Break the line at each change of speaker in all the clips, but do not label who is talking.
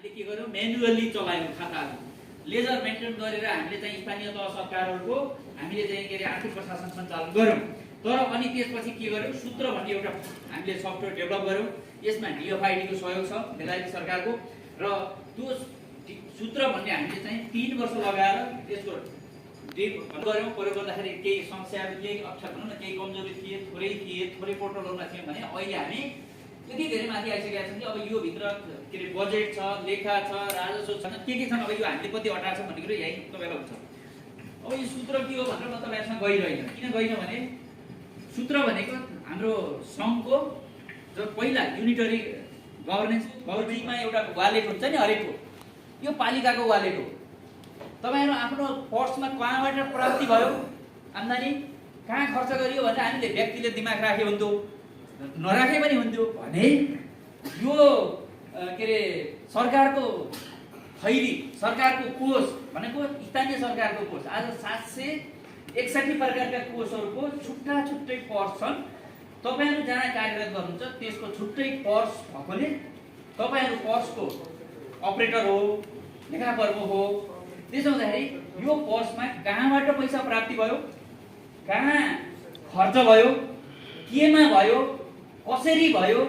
हामीले के गर्यौं म्यानुअली चलायौं खाताहरु लेजर मेन्टेन गरेर हामीले चाहिँ स्थानीय तह सरकारहरुको हामीले चाहिँ के रे आर्थिक प्रशासन सञ्चालन गर्यौं तर अनि त्यसपछि के गर्यौं सूत्र भन्ने एउटा हामीले सफ्टवेयर डेभलप गर्यौं यसमा DFID को सहयोग छ बेलायती सरकारको र त्यो सूत्र भन्ने हामीले चाहिँ 3 वर्ष लगाएर त्यसको गर्यौं प्रयोग गर्दाखेरि केही समस्याहरु केही अक्षर भनौं न केही कमजोरी थिए थोरै पोर्टलहरुमा थिए भने अहिले हामी यति धेरै माथि आइसकेका छौं कि अब यो भित्र के रे बजेट छ लेखा छ राजस्व छ के छन् अब यो हामीले कति अटाएको छ भन्ने कुरा यही तपाईलाई हुन्छ अब यो सूत्र के हो भनेर म तपाईहरुसँग गइरहेन किन गइन भने सूत्र भनेको हाम्रो संघको जो पहिला युनिटरी गभर्नेन्समा एउटा वालेट हुन्छ नि हरेकको यो पालिकाको वालेट हो तपाईहरु आफ्नो पर्समा कहाँबाट प्राप्ति भयो आम्दानी कहाँ खर्च गरियो भनेर हामीले व्यक्तिले दिमाग राखे हुन्थ्यो नराखे पनि हुन्थ्यो भने यो के रे सरकारको थैली सरकारको कोष भनेको स्थानीय सरकारको कोष आज 761 प्रकारका कोषहरुको छुट्टा छुट्टै पर्स छन् तपाईहरु जहाँ कार्यरत गर्नुहुन्छ त्यसको छुट्टै पर्स भएकोले तपाईहरु पर्सको अपरेटर हो लेखाकर्मी हो त्यसो हुँदाखेरि यो पर्समा कहाँबाट पैसा प्राप्ति भयो कहाँ खर्च भयो केमा भयो कसरी भयो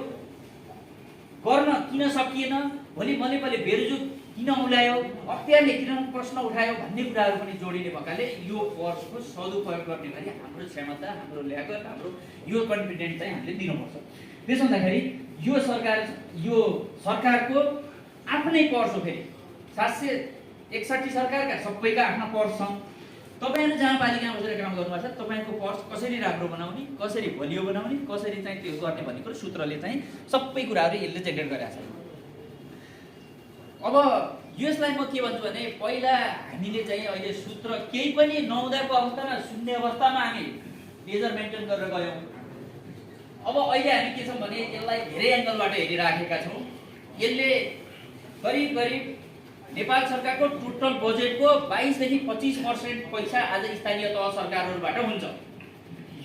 गर्न किन सकिएन भोलि मैले बेरुजु किन उलायो अख्तियारले किन प्रश्न उठायो भन्ने कुराहरु पनि जोडिने भएकाले यो पर्सको सदुपयोग गर्ने गरी हाम्रो क्षमता हाम्रो ल्याकत हाम्रो यो कन्फिडेन्स चाहिँ हामीले दिनुपर्छ त्यसो हुँदाखेरि यो सरकारको आफ्नै पर्स हो फेरि 761 सरकारका सबैका आफ्ना पर्स छन् तपाईहरु जहाँ पालिकामा बसेर काम गर्नुपर्छ तपाईको पर्स कसरी राम्रो बनाउने कसरी बलियो बनाउने कसरी चाहिँ त्यो गर्ने भन्ने कुरा सूत्रले चाहिँ सबै कुराहरु यसले जेनेरेट गरेको छ अब यसलाई म के भन्छु भने पहिला हामीले चाहिँ अहिले सूत्र केही पनि नहुँदाको अवस्थामा शून्य अवस्थामा हामी लेजर मेन्टेन गरेर गयौं अब अहिले हामी के छौं भने यसलाई धेरै एंगलबाट हेरिराखेका छौं यसले करिब नेपाल सरकारको टोटल बजेटको 22 देखि 25% पैसा आज स्थानीय तह सरकारहरुबाट हुन्छ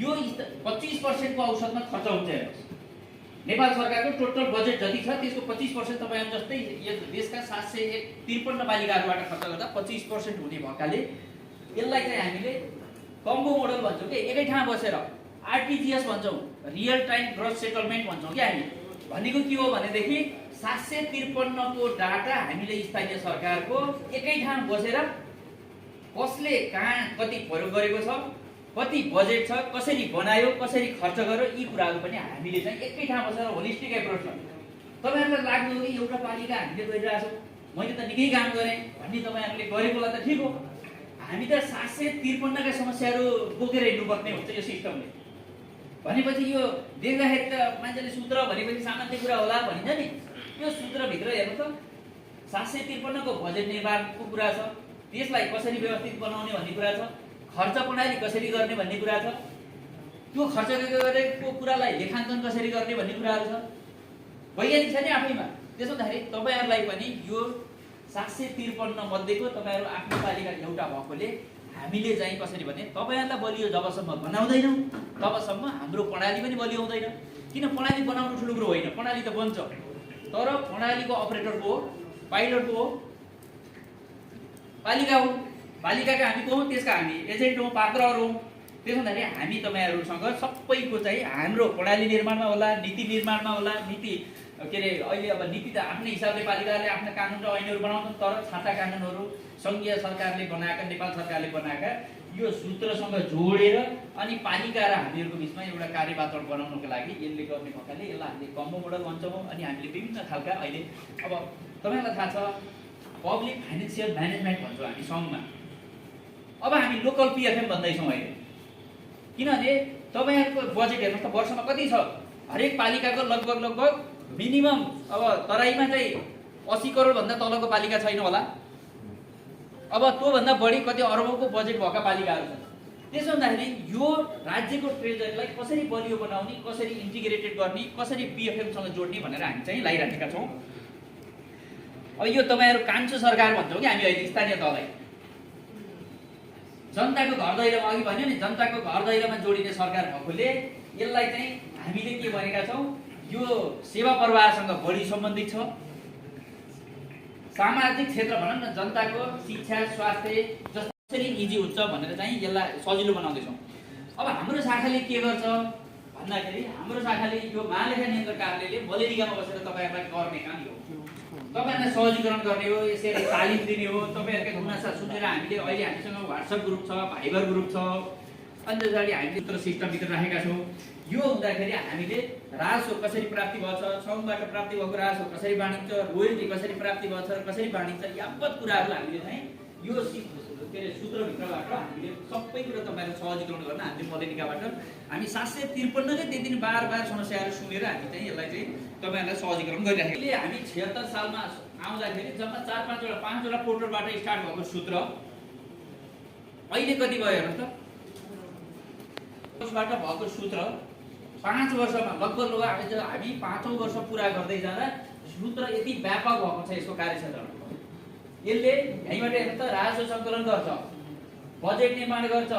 यो 25% को औसतमा खर्च हुन्छ हेर्नुस् नेपाल सरकारको टोटल बजेट जति छ त्यसको 25% तपाईहरु जस्तै यस देशका 753 पालिकाहरुबाट खर्च गर्दा 25% हुने भएकाले यसलाई चाहिँ हामीले कम्बो मोडल भन्छौं के एकै ठाउँमा बसेर आरटीजीएस भन्छौं रियल टाइम ग्रोस सेटलमेन्ट भन्छौं के हामी भनेको के हो भनेदेखि 753 को डाटा हामीले स्थानीय सरकारको एकै ठाउँ बसेर कसले कहाँ कति प्रयोग गरेको छ कति बजेट छ कसरी बनायो कसरी खर्च गर्यो यी कुराहरु पनि हामीले चाहिँ एकै ठाउँ बसेर होलिस्टिक एप्रोचमा तपाईहरुलाई लाग्नु हो कि एउटा पालिका हामीले गरिरहेछौं मैले त निकै काम गरे भन्ने तपाईहरुले गरेकोला त ठीक हो हामी त 753 का समस्याहरु बोकेर हिँड्नुपर्ने हुन्छ यो सिस्टमले भनेपछि यो देख्दाखेरि त मान्छेले सूत्र भनेपछि सामान्य कुरा होला भनिन्छ नि यो सूत्र भित्र हेर्नु त 753 को बजेट निर्माणको कुरा छ त्यसलाई कसरी व्यवस्थित बनाउने भन्ने कुरा छ खर्च प्रणाली कसरी गर्ने भन्ने कुरा छ त्यो खर्च गरेको कुरालाई लेखाङ्कन कसरी गर्ने भन्ने कुराहरु छ वैज्ञानिक छ नि आफैमा त्यसो हुँदाखेरि तपाईहरुलाई पनि यो 753 मध्येको तपाईहरु आफ्नो पालिका एउटा भएकोले हामीले चाहिँ कसरी भने तपाईहरुलाई बलियो जबसम्म बनाउँदैनौ तबसम्म हाम्रो प्रणाली पनि बलियो हुँदैन किन प्रणाली बनाउनु ठुलो कुरो होइन प्रणाली त बन्छ तर प्रणालीको अपरेटरको हो पाइलटको हो पालिका हो पालिकाका हामी को हौ त्यसका हामी एजेन्ट हौ पात्रहरु हौ त्यसो हुँदाखेरि हामी तपाईहरुसँग सबैको चाहिँ हाम्रो प्रणाली निर्माणमा होला नीति निर्माणमा होला नीति के रे अहिले अब नीति त आफ्नै हिसाबले पालिकाले आफ्नो कानुन र ऐनहरु बनाउँछन् तर छाता कानुनहरु संघीय सरकारले बनाएका नेपाल सरकारले बनाएका यो सूत्रसँग जोडेर अनि पालिका र हामीहरुको बीचमा एउटा कार्यवातावरण बनाउनको लागि यसले गर्ने भएकाले यसलाई हामीले कम्बो मोडल भन्छौं अनि हामीले विभिन्न खालका अहिले अब तपाईलाई थाहा छ पब्लिक फाइनान्शियल म्यानेजमेन्ट भन्छौं हामी संघमा अब हामी लोकल पीएफएम भन्दै छौं अहिले किनभने तपाईहरुको बजेट हेर्नुस् त वर्षमा कति छ हरेक पालिकाको लगभग मिनिमम अब तराईमा चाहिँ 80 करोड भन्दा तलको पालिका छैन होला अब त्यो भन्दा बढी कति अरबौंको बजेट भएका पालिकाहरु छन् त्यसो हुँदाखेरि यो राज्यको ट्रेजरीलाई कसरी बलियो बनाउने कसरी इन्टिग्रेटेड गर्ने कसरी पीएफएम सँग जोड्ने भनेर हामी चाहिँ लागिराखेका छौं अब यो तपाईहरु कान्छो सरकार भन्छौं कि हामी अहिले स्थानीय तहलाई जनताको घर दैलोमा अघि भन्यो नि जनताको घर दैलोमा जोडिने सरकार भएकोले यसलाई चाहिँ हामीले के भनेका छौं यो सेवा प्रवाहसँग बढी सम्बन्धित छ सामाजिक क्षेत्र भनौँ न, जनताको शिक्षा स्वास्थ्य जसरी इजी हुन्छ भनेर चाहिँ यसलाई सजिलो बनाउँदैछौँ। अब हाम्रो शाखाले के गर्छ भन्दाखेरि हाम्रो शाखाले यो महालेखा नियन्त्रक कार्यालयले मलेरियामा बसेर तपाईँहरूलाई गर्ने काम हो, तपाईँहरूलाई सहजीकरण गर्ने हो, यसरी तालिम दिने हो। तपाईँहरूका गुनासा सुनेर हामीले अहिले हामीसँग व्हाट्सएप ग्रुप छ, भाइबर ग्रुप छ, अन्त पछाडि हामीले त्यो सिस्टमभित्र राखेका छौँ। यो हुँदाखेरि हामीले राजस्व कसरी प्राप्ति भएछ, सङ्घबाट प्राप्ति भएको राजस्व कसरी बाँडिन्छ, रोयल्टी कसरी प्राप्ति भएछ, कसरी बाँडिन्छ, यावत कुराहरू हामीले चाहिँ यो के अरे सूत्रभित्रबाट हामीले सबै कुरा तपाईँलाई सहजीकरण गर्न हामीले मलेरिकाबाट हामी 753 त्यति दिन बार समस्याहरू सुनेर हामी चाहिँ यसलाई चाहिँ तपाईँहरूलाई सहजीकरण गरिराखेको। अहिले हामी 76 सालमा आउँदाखेरि जम्मा 4-5वटा पोर्टलबाट स्टार्ट भएको सूत्र अहिले कति भयो हेर्नुहोस् त। उसबाट भएको सूत्र 5 वर्षमा लगभग हामी 5औं वर्ष पुरा गर्दै जाँदा सूत्र यति व्यापक भएको छ यसको कार्यक्षेत्र। यसले यहीँबाट हेर्नु त राजस्व सङ्कलन गर्छ, बजेट निर्माण गर्छ,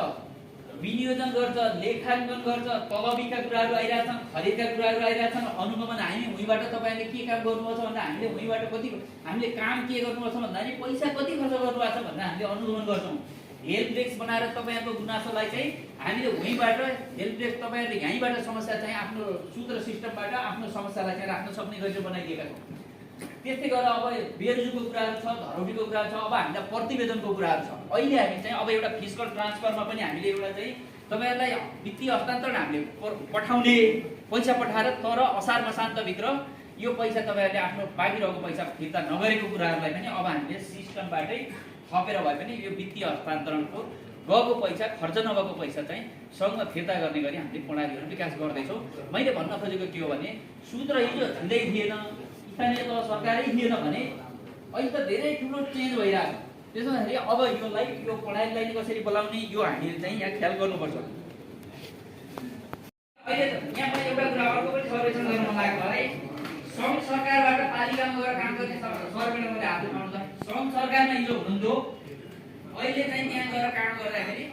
विनियोजन गर्छ, लेखाङ्कन गर्छ, तलबीका कुराहरू आइरहेछन्, खरिदका कुराहरू आइरहेछन्, अनुगमन हामी उहीँबाट तपाईँले के काम गर्नुपर्छ भन्दा हामीले उहीँबाट कति हामीले काम के गर्नुपर्छ भन्दाखेरि पैसा कति खर्च गर्नुभएको छ भनेर हामीले अनुगमन गर्छौँ। हेल्प डेस्क बनाएर तपाईँहरूको गुनासोलाई चाहिँ हामीले उहीँबाट हेल्प डेस्क तपाईँहरूले यहीँबाट समस्या चाहिँ आफ्नो सूत्र सिस्टमबाट आफ्नो समस्यालाई चाहिँ राख्न सक्ने गरी बनाइदिएका छौँ। त्यस्तै गरेर अब बेरुजुको कुराहरू छ, धरौटीको कुराहरू छ, अब हामीलाई प्रतिवेदनको कुराहरू छ। अहिले हामी चाहिँ अब एउटा फिस्कल ट्रान्सफरमा पनि हामीले एउटा चाहिँ तपाईँहरूलाई वित्तीय हस्तान्तरण हामीले पठाउने पैसा पठाएर तर असार मसान्तभित्र यो पैसा तपाईँहरूले आफ्नो बाँकी रहेको पैसा फिर्ता नगरेको कुराहरूलाई पनि अब हामीले सिस्टमबाटै थपेर भए पनि यो वित्तीय हस्तान्तरणको गएको पैसा खर्च नभएको पैसा चाहिँ सँग फिर्ता गर्ने गरी हामीले प्रणालीहरू विकास गर्दैछौँ। मैले भन्न खोजेको के हो भने सूत्र हिजो झन्डै थिएन, स्थानीय तह सरकारै थिएन भने अहिले त धेरै ठुलो चेन्ज भइरहेको छ। त्यसो हुँदाखेरि अब योलाई यो प्रणालीलाई कसरी बोलाउने यो हामीले चाहिँ यहाँ ख्याल गर्नुपर्छ। अहिले यहाँ पनि एउटा कुरा अर्को पनि सर्वेक्षण गर्न मन लागेको है, सङ्घ सरकारबाट पालिकामा गएर काम गर्ने सर्वेक्षण मैले हात उठाउनु छ। सङ्घ सरकारमा हिजो हुनुहुन्थ्यो, अहिले चाहिँ त्यहाँ गएर काम गर्दाखेरि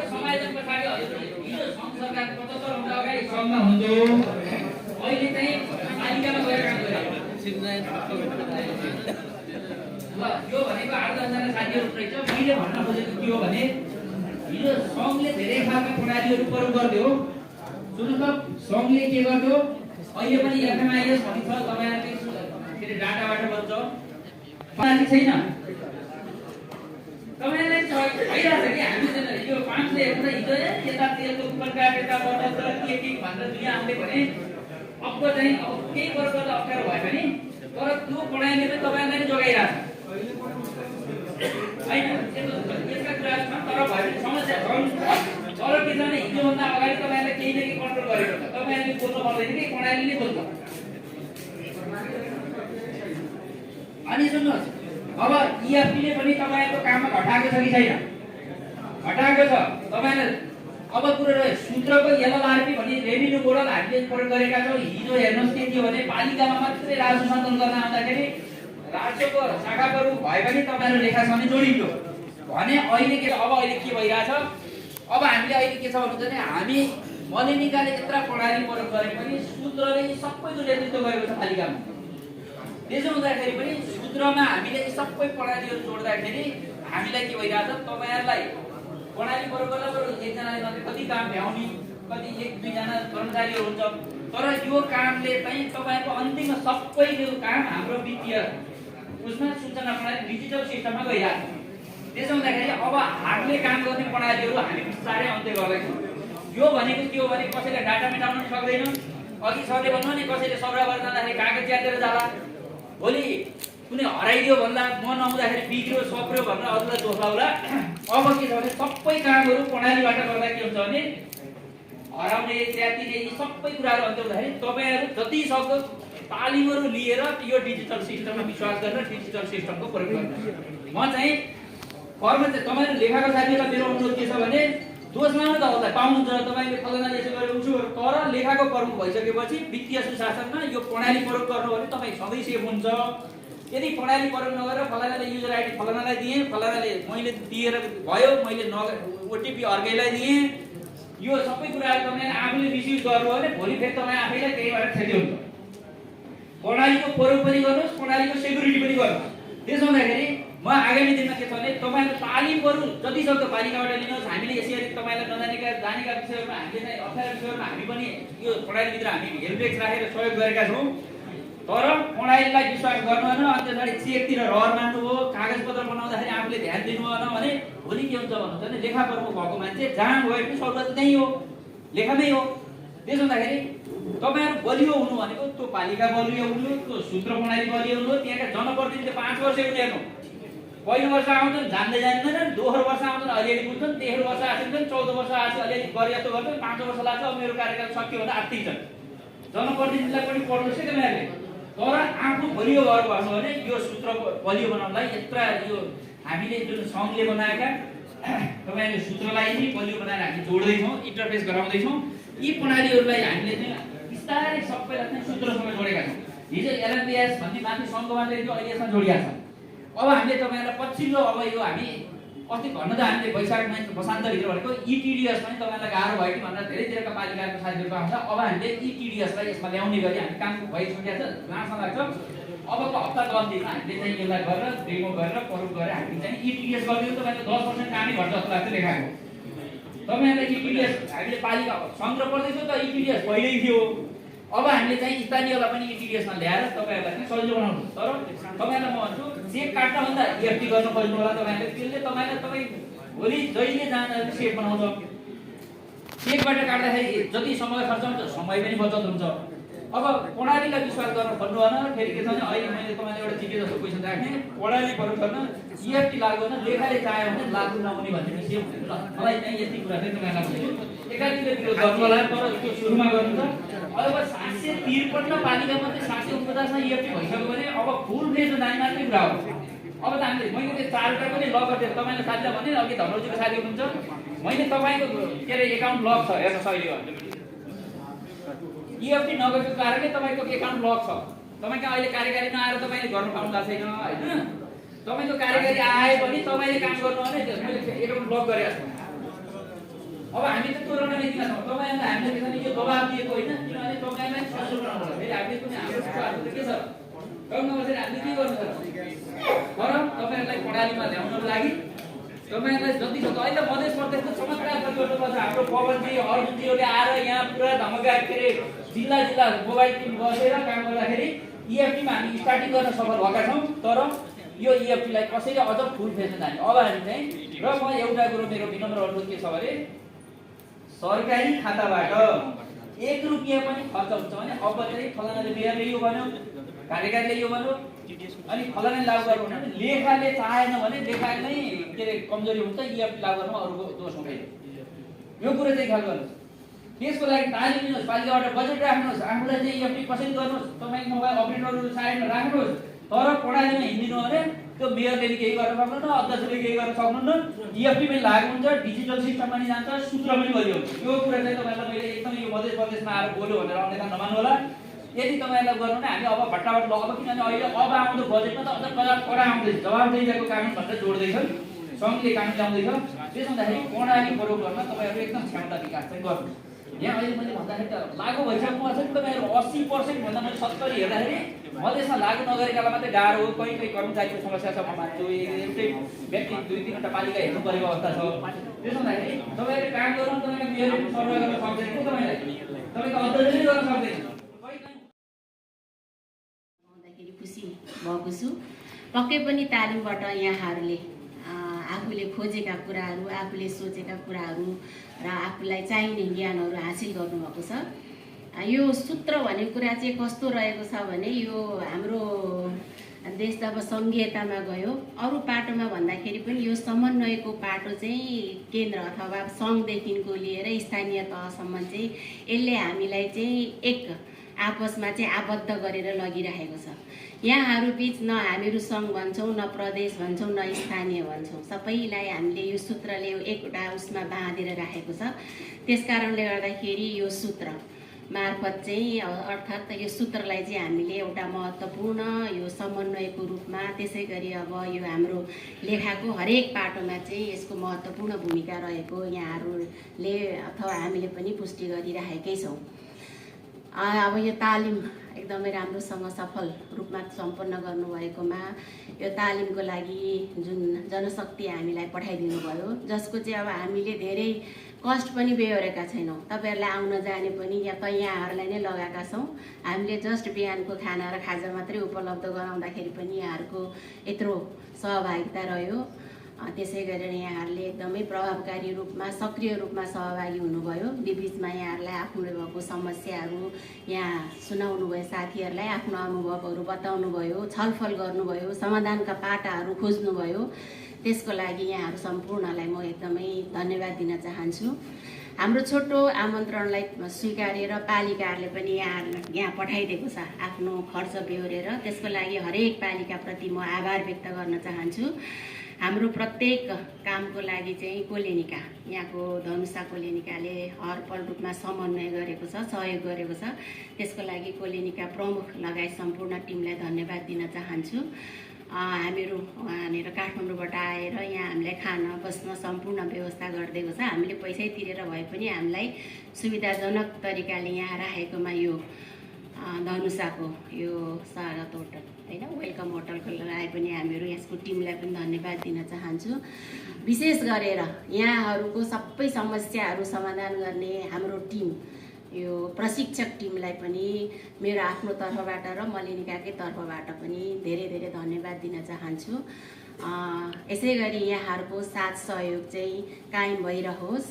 समायोजनको लागि हिजो सङ्घ सरकार 75 भन्दा अगाडि सङ्घमा हुन्थ्यो, अहिले चाहिँ पालिकामा गएर काम गरिरहेको। ल यो भनेको 8-10 जना साथीहरू रहेछ। मैले भन्न खोजेको के हो भने हिजो सङ्घले धेरै खालका प्रणालीहरू प्रयोग गर्थ्यो। सुन्नुहोस् त, सङ्घले के गर्थ्यो, अहिले पनि एफएमआइएस भन्छ तपाईँहरूले के अरे डाटाबाट बन्छ प्रणाली छैन। तपाईँलाई भइरहेछ कि हामी यो 500 हिजो यता तेलको कुपन काटेर बढ्छ के भनेर दुनियाँ हामीले भने अब चाहिँ अब केही वर्ष गर्दा अप्ठ्यारो भयो भने तर त्यो प्रणालीले पनि तपाईँलाई जोगाइरहेछ होइन। यसका कुराहरू छन् तर भए पनि समस्या छ। तर के छ भने हिजोभन्दा अगाडि तपाईँहरूले केही न केही कन्ट्रोल गरेको छ, तपाईँहरूले बोल्नु पर्दैन कि प्रणालीले बोल्छ। अनि सुन्नुहोस्, अब इआरपीले पनि तपाईँहरूको काममा घटाएको छ कि छैन? घटाएको छ। तपाईँले अब कुरो रह्यो सूत्रको एलएलआरपी भन्ने रेभिन्यू मोडल हामीले प्रयोग गरेका छौँ। हिजो हेर्नुहोस् के थियो भने पालिकामा मात्रै राजस्व सङ्कलन गर्न आउँदाखेरि राजस्वको शाखाहरू भए पनि तपाईँहरू लेखासँग जोडिन्थ्यो भने अहिले के अब अहिले के भइरहेछ, अब हामीले अहिले के छ भन्नुहुन्छ भने हामी मलेनिकाले यत्र प्रणाली प्रयोग गरे पनि सूत्रले सबैको नेतृत्व गरेको छ पालिकामा। त्यसो हुँदाखेरि पनि सूत्रमा हामीले सबै प्रणालीहरू जोड्दाखेरि हामीलाई के भइरहेछ, तपाईँहरूलाई प्रणाली प्रयोग गर्दा एकजनाले मात्रै कति काम भ्याउने, कति 1-2 जना कर्मचारीहरू हुन्छ, तर यो कामले चाहिँ तपाईँको अन्तिम सबै यो काम हाम्रो वित्तीय उसमा सूचना प्रणाली डिजिटल सिस्टममा गइरहेको छ। त्यसो हुँदाखेरि अब हातले काम गर्ने प्रणालीहरू हामी बिस्तारै अन्त्य गर्दैछौँ। यो भनेको के हो भने कसैले डाटा मेटाउन सक्दैन। अघि सरले भन्नु नि कसैले सर्भर गर्न जाँदाखेरि कागज च्यातेर जाला, भोलि कुनै हराइदियो भन्दा म नहुँदाखेरि बिग्रियो सप्रियो भनेर अरूलाई दोष लाउला। अब के छ भने सबै कामहरू प्रणालीबाट गर्दा के हुन्छ भने हराउने च्यातिने यी सबै कुराहरू अन्त्य हुँदाखेरि तपाईँहरू जति सक्दो तालिमहरू लिएर यो डिजिटल सिस्टममा विश्वास गरेर डिजिटल सिस्टमको प्रयोग गर्नु। म चाहिँ कर्मचारी तपाईँहरू लेखाको साथीहरूलाई मेरो अनुरोध के छ भने दोष लाउनु त होला पाउनुहुन्छ, तपाईँले फलाना यसो गरेर उसो गरेर, तर लेखाको प्रमुख भइसकेपछि वित्तीय सुशासनमा यो प्रणाली प्रयोग गर्नु भने तपाईँ सधैँ सेफ हुन्छ। यदि प्रणाली प्रयोग नगरेर फलानाले युजर आइडी फलानालाई दिएँ, फलानाले मैले दिएर भयो, मैले ओटिपी अर्कैलाई दिएँ, यो सबै कुराहरू तपाईले आफूले मिसयुज गर्नु भने भोलि फेरि तपाईँ आफैलाई त्यहीबाट क्षति हुन्छ। प्रणालीको प्रयोग पनि गर्नुहोस्, प्रणालीको सेक्युरिटी पनि गर्नुहोस्। त्यसो हुँदाखेरि म आगामी दिनमा के छ भने तपाईँको तालिमहरू जति सक्दो पालिकाबाट लिनुहोस्। हामीले यसरी तपाईँलाई जानेका विषयहरूमा हामीले चाहिँ अप्ठ्यारा विषयहरूमा हामी पनि यो प्रणालीभित्र हामी हेल्पडेस्क राखेर सहयोग गरेका छौँ। तर प्रणालीलाई विश्वास गर्नु भएन, अनि त्यसरी चेकतिर रहर मान्नु हो, कागजपत्र बनाउँदाखेरि आफूले ध्यान दिनु भएन भने भोलि के हुन्छ भन्नुहुन्छ भने लेखा प्रमुख भएको मान्छे जहाँ गए पनि सरुवात त्यही हो, लेखामै हो। त्यसो हुँदाखेरि तपाईँहरू बलियो हुनु भनेको त्यो पालिका बलियो हुनु, त्यो सूत्र प्रणाली बलियो हुनु, त्यहाँका जनप्रतिनिधिले 5 वर्ष उनीहरू पहिलो वर्ष आउँछन् जान्दै जान्दैनन्, दोस्रो वर्ष आउँछन् अलिअलि बुझ्छन्, तेस्रो वर्ष आउँछन्, 14 वर्ष आएपछि अलिअलि गरे जस्तो गर्छन्, 5 वर्ष लाग्छ अब मेरो कार्यकाल सकियो भने आत्तिन्छन्। जनप्रतिनिधिलाई पनि पढ्नुहोस् है तपाईँहरूले। तर आफू बलियो भएर भन्नु भने यो सूत्र बलियो बनाउनलाई यत्र यो हामीले जुन सङ्घले बनाएका तपाईँहरूले सूत्रलाई नि बलियो बनाएर हामी जोड्दैछौँ, इन्टरफेस गराउँदैछौँ। यी प्रणालीहरूलाई हामीले चाहिँ बिस्तारै सबैलाई चाहिँ सूत्रसँग जोडेका छौँ। हिजो एलएमपिएस भन्ने माथि सङ्घमा थियो, अहिले यसमा जोडिया छ। अब हामीले तपाईँहरूलाई पछिल्लो अब यो हामी अस्ति भन्न त हामीले वैशाख वसान्तभित्र भनेको इटिडिएस पनि तपाईँलाई गाह्रो भयो कि भनेर धेरैतिरका पालिकाको साथीहरूको आउँछ। अब हामीले इटिडिएसलाई यसमा ल्याउने गरी हामी काम भइसकेको छ, लामो लाग्छ। अबको हप्ता 10 दिनमा हामीले चाहिँ यसलाई गरेर डेमो गरेर प्रयोग गरेर हामी चाहिँ इटिडिएस गरिदियो। तपाईँले 10% कामै घट्छ जस्तो लाग्छ लेखाएको। तपाईँहरूलाई इटिडिएस हामीले पालिका सङ्ग्रह पर्दैछ त इटिडिएस पहिल्यै थियो। अब हामीले चाहिँ स्थानीयलाई पनि इटिडिएसमा ल्याएर तपाईँहरूलाई चाहिँ सजिलो बनाउनु। तर तपाईँलाई म भन्छु चेक काट्नभन्दा EFT गर्न खोज्नु होला तपाईँहरूले। त्यसले तपाईँलाई तपाईँ भोलि जहिले जाँदा सेफ बनाउँछ। चेकबाट काट्दाखेरि जति समय खर्च हुन्छ समय पनि बचत हुन्छ। अब प्रणालीलाई विश्वास गर्न खोज्नु भएन। फेरि के छ भने अहिले मैले तपाईँलाई एउटा जिके जस्तो क्वेसन राखेँ, प्रणाली प्रयोग गर्न EFT लागु गर्न लेखाले चाह्यो भने लागु नहुने भन्ने विषय हुँदैन। ल मलाई चाहिँ यति कुरा चाहिँ तपाईँलाई भनेको एकातिर विरोध गर्नु होला, तर त्यो सुरुमा गर्नु छ। अब 753 पालिकामध्ये 749 मा EFT भइसक्यो भने अब फुल फेजमा जाने मात्रै कुरा हो। अब त हामीले मैले त्यो 4 वटा पनि लक गरिदिएँ। तपाईँले साथीलाई भने अघि धर्मजीको साथी हुनुहुन्छ, मैले तपाईँको के अरे एकाउन्ट लक छ हेर्नुहोस् अहिले EFT नगरेको कारणले तपाईँको एकाउन्ट लक छ। तपाईँको अहिले कार्यकारी नआएर तपाईँले गर्न पाउनु भएको छैन होइन। तपाईँको कार्यकारी आए पनि तपाईँले काम गर्नु भने मैले एकाउन्ट लक गरेको छु। अब हामी त त्यो रणनीतिमा छौँ। तपाईँहरूलाई हामीले के छ यो दबाब दिएको होइन, किनभने तपाईँलाई ससुल बनाउनु होला। फेरि हामीले पनि हाम्रो कुराहरू के छ गाउँमा बसेर हामीले के गर्नु पर्छ। तर तपाईँहरूलाई प्रणालीमा ल्याउनको लागि तपाईँहरूलाई जति सक्दो अहिले मधेस प्रदेशको चमत्कार गर्नुपर्छ। हाम्रो पवनजी अर्जुनजीहरूले आएर यहाँ पुरा धमका के अरे जिल्ला मोबाइल टिम बसेर काम गर्दाखेरि EFTमा हामी स्टार्टिङ गर्न सफल भएका छौँ। तर यो EFTलाई कसैले अझ फुल फेजमा जाने। अब हामी चाहिँ र म एउटा कुरो मेरो विनम्र अनुरोध के छ भने सरकारी खाताबाट 1 रुपैयाँ पनि खर्च हुन्छ भने अब चाहिँ फलानाले मेयरले यो भन्यो, कार्यकारीले यो भन्यो, अनि फलानाले लागू गर्नु भने लेखाले चाहेन भने लेखा नै के अरे कमजोरी हुन्छ। EFT लागू गर्नुमा अरूको दोष हुँदैन। यो कुरा चाहिँ ख्याल गर्नुहोस्। त्यसको लागि तालिम लिनुहोस्, पालिकाबाट बजेट राख्नुहोस्, आफूलाई चाहिँ EFT कसरी गर्नुहोस्, तपाईँको मोबाइल अपरेटरहरू साइडमा राख्नुहोस्। तर प्रणालीमा हिँडिनु भने त्यो मेयरले केही गर्न सक्नुहुन्न, अध्यक्षले केही गर्न सक्नुहुन्न। EFT पनि लागु हुन्छ, डिजिटल सिस्टममा नि जान्छ, सूत्र पनि बलियो हुन्छ। यो कुरा चाहिँ तपाईँलाई मैले एकदमै यो मध्य प्रदेशमा आएर बोल्यो भनेर अन्यथा नमान्नु होला। यदि तपाईँहरूलाई गर्नु भने हामी अब भट्टाभट लगाउँछ, किनभने अहिले अब आउँदो बजेटमा त अझ कडा आउँदैछ। जवाबदेहीको कानुन भनेर जोड्दैछन्, सङ्घले कानुन ल्याउँदैछ। त्यसो हुँदाखेरि प्रणाली प्रयोग गर्न तपाईँहरू एकदम क्षमता विकास चाहिँ गर्नु। यहाँ अहिले मैले भन्दाखेरि त लागु भइसक्नु भएको छ नि तपाईँहरू 80% भन्दा मैले 70 हेर्दाखेरि मधेसमा लागु नगरेकालाई मात्रै गाह्रो हो। कहीँ कर्मचारीको समस्या छ, म मान्छु। एउटै व्यक्ति 2-3 पालिका हेर्नु परेको अवस्था छ। त्यसो हुँदाखेरि तपाईँहरूले काम गर्नु, तपाईँको मेयर सर्वे गर्न सक्दैन, तपाईँलाई तपाईँको अध्यक्षले गर्न सक्दैन।
खुसी भएको छु। पक्कै पनि तालिमबाट यहाँहरूले आफूले खोजेका कुराहरू, आफूले सोचेका कुराहरू र आफूलाई चाहिने ज्ञानहरू हासिल गर्नुभएको छ। यो सूत्र भन्ने कुरा चाहिँ कस्तो रहेको छ भने यो हाम्रो देश जब सङ्घीयतामा गयो अरू पाटोमा भन्दाखेरि पनि यो समन्वयको पाटो चाहिँ केन्द्र अथवा सङ्घदेखिको लिएर स्थानीय तहसम्म चाहिँ यसले हामीलाई चाहिँ एक आपसमा चाहिँ आबद्ध गरेर लगिरहेको छ। यहाँहरू बीच न हामीहरू सङ्घ भन्छौँ, न प्रदेश भन्छौँ, न स्थानीय भन्छौँ, सबैलाई हामीले यो सूत्रले एउटा उसमा बाँधेर राखेको छ। त्यस कारणले गर्दाखेरि यो सूत्र मार्फत चाहिँ अर्थात् यो सूत्रलाई चाहिँ हामीले एउटा महत्त्वपूर्ण यो समन्वयको रूपमा त्यसै गरी अब यो हाम्रो लेखाको हरेक पाटोमा चाहिँ यसको महत्त्वपूर्ण भूमिका रहेको यहाँहरूले अथवा हामीले पनि पुष्टि गरिराखेकै छौँ। अब यो तालिम एकदमै राम्रोसँग सफल रूपमा सम्पन्न गर्नुभएकोमा यो तालिमको लागि जुन जनशक्ति हामीलाई पठाइदिनु भयो, जसको चाहिँ अब हामीले धेरै कस्ट पनि बेहोरेका छैनौँ। तपाईँहरूलाई आउन जाने पनि यहाँहरूलाई नै लगाएका छौँ। हामीले जस्ट बिहानको खाना र खाजा मात्रै उपलब्ध गराउँदाखेरि पनि यहाँहरूको यत्रो सहभागिता रह्यो। त्यसै गरेर यहाँहरूले एकदमै प्रभावकारी रूपमा सक्रिय रूपमा सहभागी हुनुभयो। बिचमा यहाँहरूलाई आफ्नो भएको समस्याहरू यहाँ सुनाउनु भयो, साथीहरूलाई आफ्नो अनुभवहरू बताउनु भयो, छलफल गर्नुभयो, समाधानका पाटाहरू खोज्नुभयो। त्यसको लागि यहाँहरू सम्पूर्णलाई म एकदमै धन्यवाद दिन चाहन्छु। हाम्रो छोटो आमन्त्रणलाई स्वीकारेर पालिकाहरूले पनि यहाँ पठाइदिएको छ आफ्नो खर्च बेहोरेर। त्यसको लागि हरेक पालिकाप्रति म आभार व्यक्त गर्न चाहन्छु। हाम्रो प्रत्येक कामको लागि चाहिँ कोलेनिका, यहाँको धनुषा कोलेनिकाले हरपल रूपमा समन्वय गरेको छ, सहयोग गरेको छ। त्यसको लागि कोलेनिका प्रमुख लगायत सम्पूर्ण टिमलाई धन्यवाद दिन चाहन्छु। हामीहरू वहाँनिर काठमाडौँबाट आएर यहाँ हामीलाई खान बस्न सम्पूर्ण व्यवस्था गरिदिएको छ। हामीले पैसै तिरेर भए पनि हामीलाई सुविधाजनक तरिकाले यहाँ राखेकोमा यो धनुषाको यो स्वागत होटल होइन, वेलकम होटलको लागि पनि हामीहरू यसको टिमलाई पनि धन्यवाद दिन चाहन्छु। विशेष गरेर यहाँहरूको सबै समस्याहरू समाधान गर्ने हाम्रो टिम, यो प्रशिक्षक टिमलाई पनि मेरो आफ्नो तर्फबाट र मलिनिकाकै तर्फबाट पनि धेरै धेरै धन्यवाद दिन चाहन्छु। यसै गरी यहाँहरूको साथ सहयोग चाहिँ कायम भइरहोस्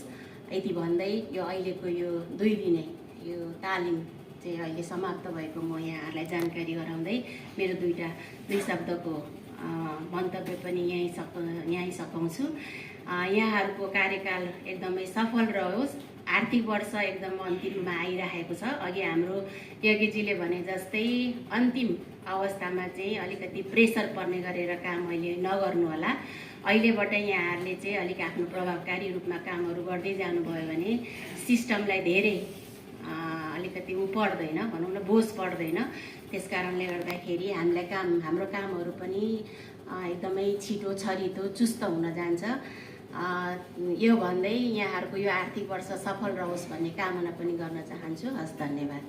यति भन्दै यो अहिलेको यो 2 दिने यो तालिम चाहिँ अहिले समाप्त भएको म यहाँहरूलाई जानकारी गराउँदै मेरो दुई शब्दको मन्तव्य पनि यहीँ सकाउँछु। यहाँहरूको कार्यकाल एकदमै सफल रहोस्। आर्थिक वर्ष एकदम अन्तिममा आइरहेको छ। अघि हाम्रो यज्ञजीले भने जस्तै अन्तिम अवस्थामा चाहिँ अलिकति प्रेसर पर्ने गरेर काम अहिले नगर्नु होला। अहिलेबाट यहाँहरूले चाहिँ अलिक आफ्नो प्रभावकारी रूपमा कामहरू गर्दै जानुभयो भने सिस्टमलाई धेरै अलिकति पर्दैन, भनौँ न बोझ पर्दैन। त्यस कारणले गर्दाखेरि हाम्रो कामहरू पनि एकदमै छिटो छरितो चुस्त हुन जान्छ। यो भन्दै यहाँहरूको यो आर्थिक वर्ष सफल रहोस् भन्ने कामना पनि गर्न चाहन्छु। हस्, धन्यवाद।